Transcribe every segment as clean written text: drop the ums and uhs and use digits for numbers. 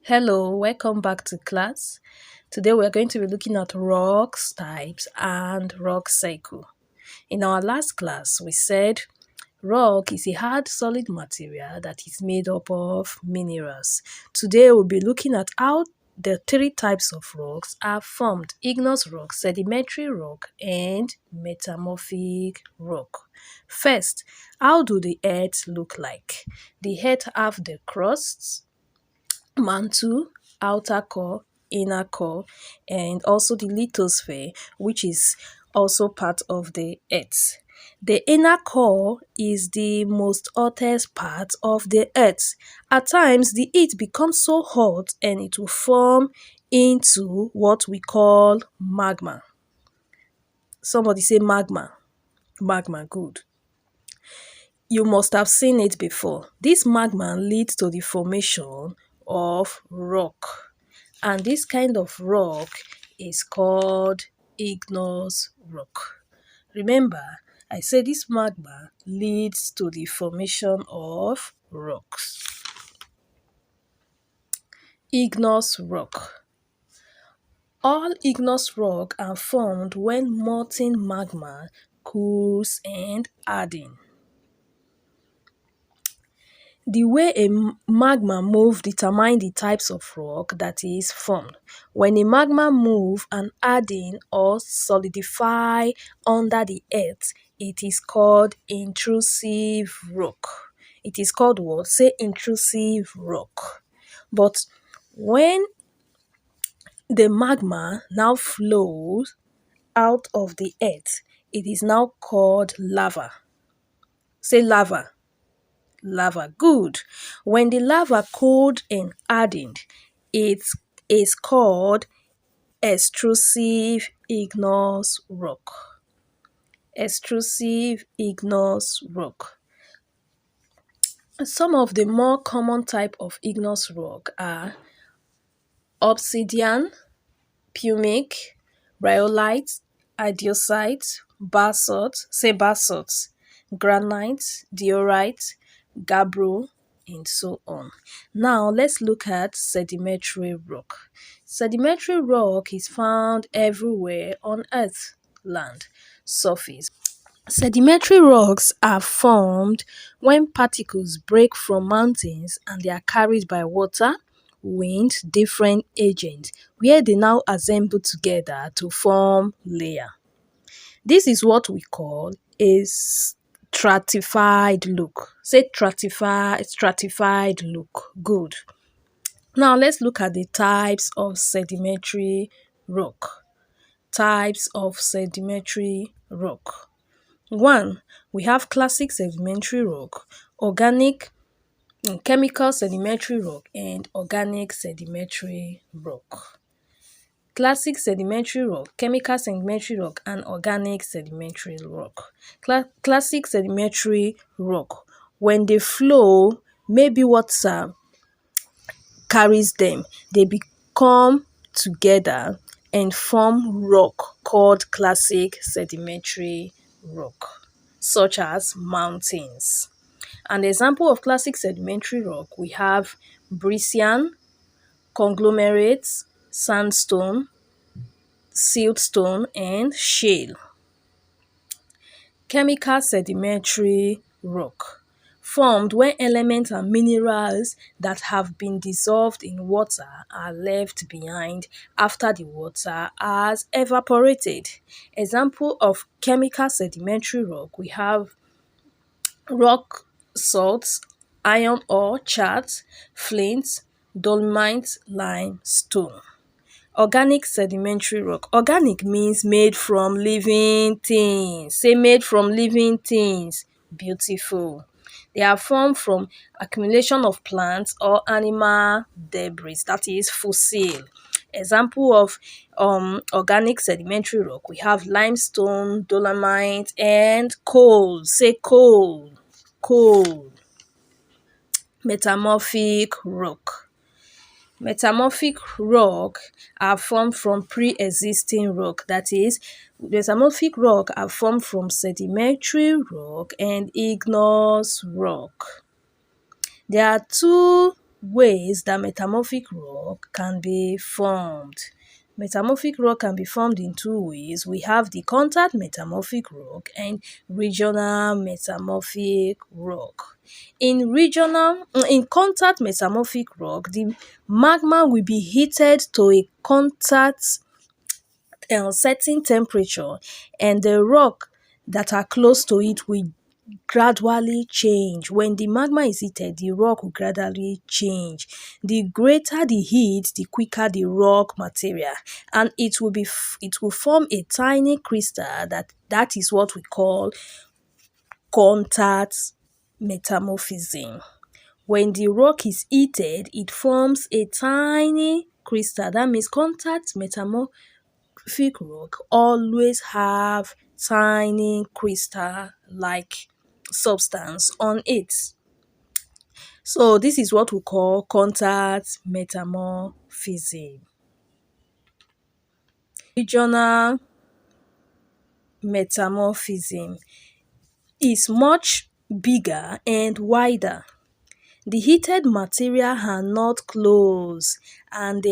Hello, welcome back to class. Today we're going to be looking at rocks types and rock cycle. In our last class, we said rock is a hard solid material that is made up of minerals. Today we'll be looking at how the three types of rocks are formed: igneous rock, sedimentary rock, and metamorphic rock. First, how do the earth look like? The earth have the crusts, mantle, outer core, inner core, and also the lithosphere, which is also part of the earth. The inner core is the most hottest part of the earth. At times, the heat becomes so hot and it will form into what we call magma. Somebody say magma. Magma, good. You must have seen it before. This magma leads to the formation of rock, and this kind of rock is called igneous rock. Remember, I said this magma leads to the formation of rocks. Igneous rock. All igneous rock are formed when molten magma cools and hardens. The way a magma move determine the types of rock that is formed. When a magma move and harden or solidify under the earth, it is called intrusive rock. It is called what? Say intrusive rock. But when the magma now flows out of the earth, it is now called lava. Say lava. Lava. Good. When the lava cooled and hardened, it is called extrusive igneous rock. Extrusive igneous rock. Some of the more common type of igneous rock are obsidian, pumic, rhyolite, andesite, basalt, say basalt, granite, diorite, gabbro, and so on. Now let's look at sedimentary rock. Sedimentary rock is found everywhere on earth, land, surface. Sedimentary rocks are formed when particles break from mountains and they are carried by water, wind, different agents, where they now assemble together to form layer. This is what we call a stratified look. Say stratified look. Good. Now let's look at the types of sedimentary rock. Types of sedimentary rock. 1. We have classic sedimentary rock, organic chemical sedimentary rock, and organic sedimentary rock. Classic sedimentary rock, chemical sedimentary rock, and organic sedimentary rock. Classic sedimentary rock, when they flow, maybe water carries them, they become together and form rock called classic sedimentary rock, such as mountains. An example of classic sedimentary rock, we have Breccian, conglomerates, sandstone, siltstone, and shale. Chemical sedimentary rock, formed when elements and minerals that have been dissolved in water are left behind after the water has evaporated. Example of chemical sedimentary rock, we have rock salts, iron ore, chert, flint, dolomite, limestone. Organic sedimentary rock. Organic means made from living things. Say made from living things. Beautiful. They are formed from accumulation of plants or animal debris, that is fossil. Example of organic sedimentary rock, we have limestone, dolomite, and coal. Say coal. Coal. Metamorphic rock. Metamorphic rock are formed from pre-existing rock. That is, metamorphic rock are formed from sedimentary rock and igneous rock. There are two ways that metamorphic rock can be formed. Metamorphic rock can be formed in two ways. We have the contact metamorphic rock and regional metamorphic rock. In contact metamorphic rock, the magma will be heated to a contact certain temperature, and the rock that are close to it will gradually change. When the magma is heated, the rock will gradually change. The greater the heat, the quicker the rock material, and it will form a tiny crystal that is what we call contact metamorphism. When the rock is heated, it forms a tiny crystal. That means contact metamorphism Thick rock always have tiny crystal-like substance on it. So this is what we call contact metamorphism. Regional metamorphism is much bigger and wider. The heated material are not close, and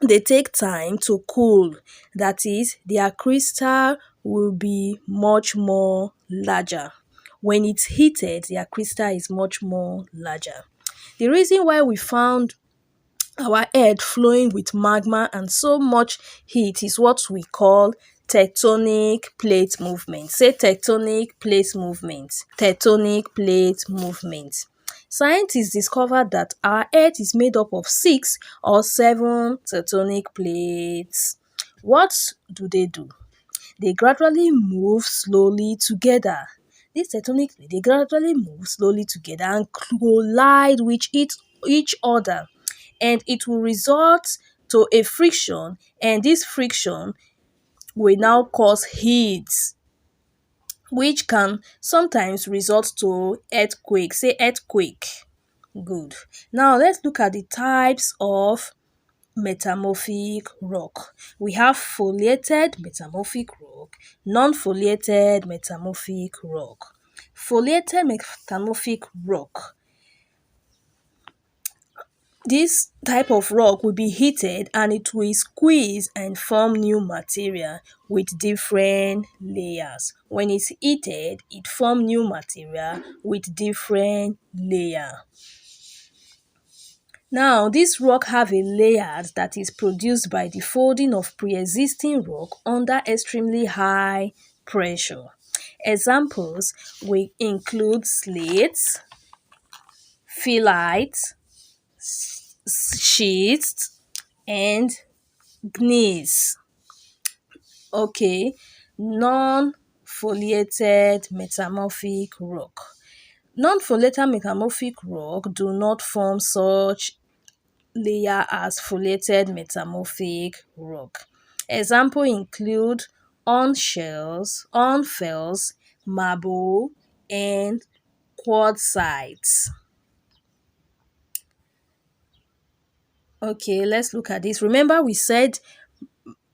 they take time to cool. That is, their crystal will be much more larger. When it's heated, their crystal is much more larger. The reason why we found our earth flowing with magma and so much heat is what we call tectonic plate movement. Say tectonic plate movement. Tectonic plate movement. Scientists discovered that our earth is made up of 6 or 7 tectonic plates. What do? They gradually move slowly together. These tectonic plates, they gradually move slowly together and collide with each other, and it will result to a friction, and this friction will now cause heat, which can sometimes result to earthquake. Say earthquake. Good. Now let's look at the types of metamorphic rock. We have foliated metamorphic rock, non-foliated metamorphic rock. Foliated metamorphic rock, this type of rock will be heated and it will squeeze and form new material with different layers. When it's heated, it form new material with different layer. Now, this rock have a layer that is produced by the folding of pre-existing rock under extremely high pressure. Examples will include slates, phyllites, schist, and gneiss. Okay, non-foliated metamorphic rock. Non-foliated metamorphic rock do not form such layer as foliated metamorphic rock. Example include unfells, marble, and quartzites. Okay, let's look at this. Remember we said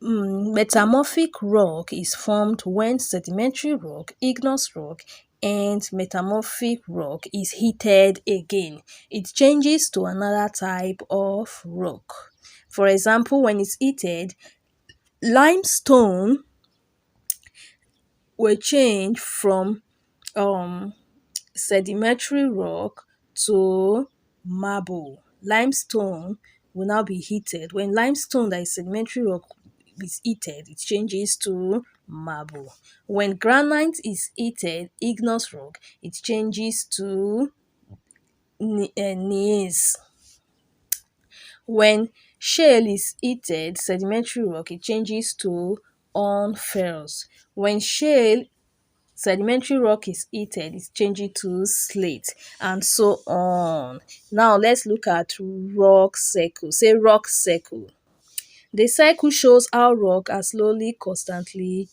metamorphic rock is formed when sedimentary rock, igneous rock, and metamorphic rock is heated again. It changes to another type of rock. For example, when it's heated, limestone will change from sedimentary rock to marble. Limestone will now be heated. When limestone that is sedimentary rock is heated, it changes to marble. When granite is heated, igneous rock, it changes to gneiss. When shale is heated, sedimentary rock, it changes to unfells. When shale sedimentary rock is heated, it's changing to slate, and so on. Now let's look at rock cycle. Say rock cycle. The cycle shows how rock are slowly, constantly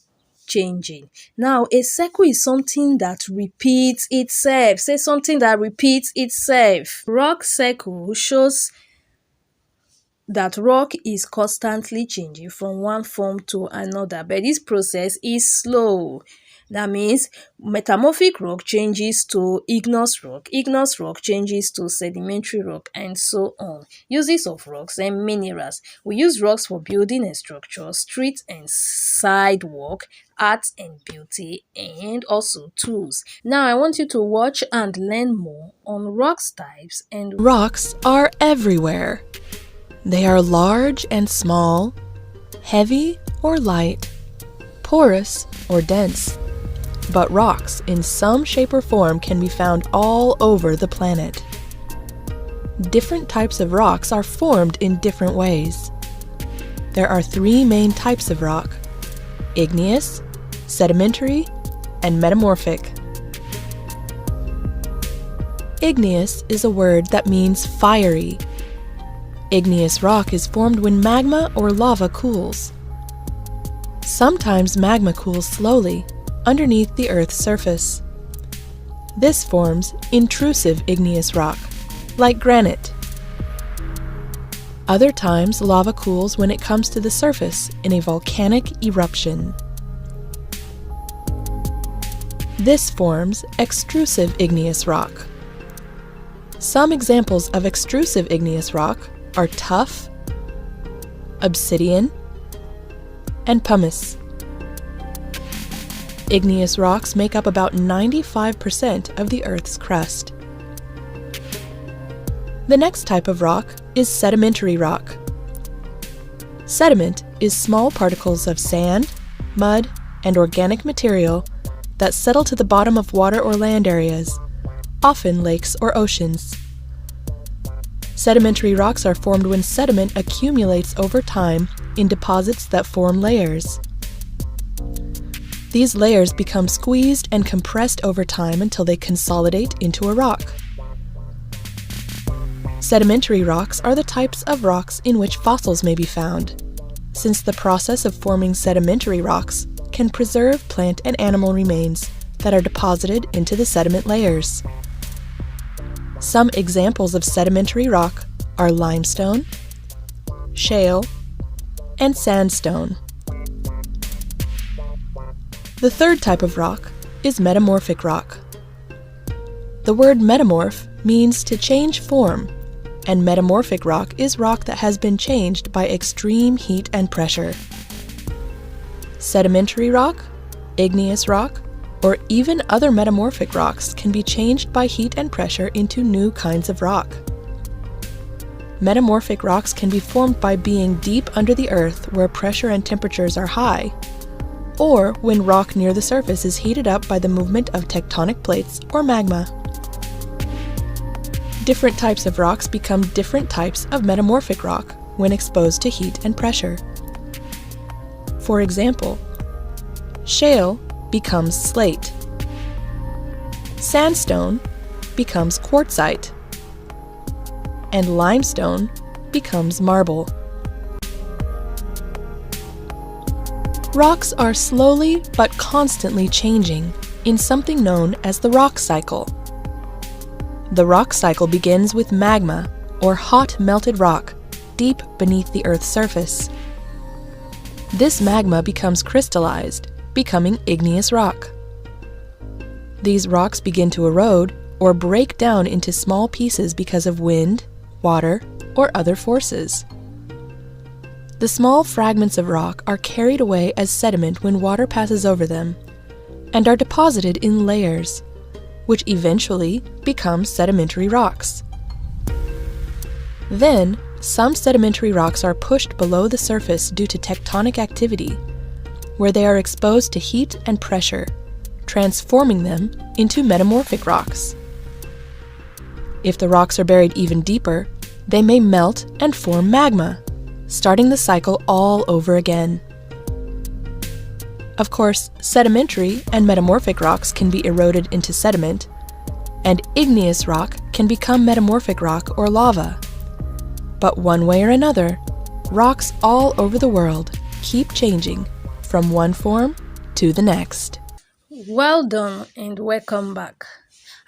changing. Now, a cycle is something that repeats itself. Say something that repeats itself. Rock cycle shows that rock is constantly changing from one form to another, but this process is slow. That means metamorphic rock changes to igneous rock changes to sedimentary rock, and so on. Uses of rocks and minerals. We use rocks for building and structure, street and sidewalk, art and beauty, and also tools. Now I want you to watch and learn more on rocks types and Rocks are everywhere. They are large and small, heavy or light, porous or dense. But rocks in some shape or form can be found all over the planet. Different types of rocks are formed in different ways. There are three main types of rock: igneous, sedimentary, and metamorphic. Igneous is a word that means fiery. Igneous rock is formed when magma or lava cools. Sometimes magma cools slowly underneath the Earth's surface. This forms intrusive igneous rock, like granite. Other times, lava cools when it comes to the surface in a volcanic eruption. This forms extrusive igneous rock. Some examples of extrusive igneous rock are tuff, obsidian, and pumice. Igneous rocks make up about 95% of the Earth's crust. The next type of rock is sedimentary rock. Sediment is small particles of sand, mud, and organic material that settle to the bottom of water or land areas, often lakes or oceans. Sedimentary rocks are formed when sediment accumulates over time in deposits that form layers. These layers become squeezed and compressed over time until they consolidate into a rock. Sedimentary rocks are the types of rocks in which fossils may be found, since the process of forming sedimentary rocks can preserve plant and animal remains that are deposited into the sediment layers. Some examples of sedimentary rock are limestone, shale, and sandstone. The third type of rock is metamorphic rock. The word metamorph means to change form, and metamorphic rock is rock that has been changed by extreme heat and pressure. Sedimentary rock, igneous rock, or even other metamorphic rocks can be changed by heat and pressure into new kinds of rock. Metamorphic rocks can be formed by being deep under the earth where pressure and temperatures are high, or when rock near the surface is heated up by the movement of tectonic plates or magma. Different types of rocks become different types of metamorphic rock when exposed to heat and pressure. For example, shale becomes slate. Sandstone becomes quartzite. And limestone becomes marble. Rocks are slowly but constantly changing in something known as the rock cycle. The rock cycle begins with magma, or hot melted rock, deep beneath the Earth's surface. This magma becomes crystallized, becoming igneous rock. These rocks begin to erode or break down into small pieces because of wind, water, or other forces. The small fragments of rock are carried away as sediment when water passes over them, and are deposited in layers, which eventually become sedimentary rocks. Then, some sedimentary rocks are pushed below the surface due to tectonic activity, where they are exposed to heat and pressure, transforming them into metamorphic rocks. If the rocks are buried even deeper, they may melt and form magma, starting the cycle all over again. Of course, sedimentary and metamorphic rocks can be eroded into sediment, and igneous rock can become metamorphic rock or lava. But one way or another, rocks all over the world keep changing from one form to the next. Well done and welcome back.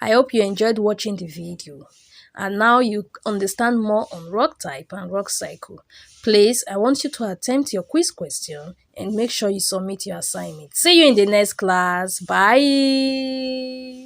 I hope you enjoyed watching the video. and now you understand more on rock type and rock cycle. Please, I want you to attempt your quiz question and make sure you submit your assignment. See you in the next class. Bye.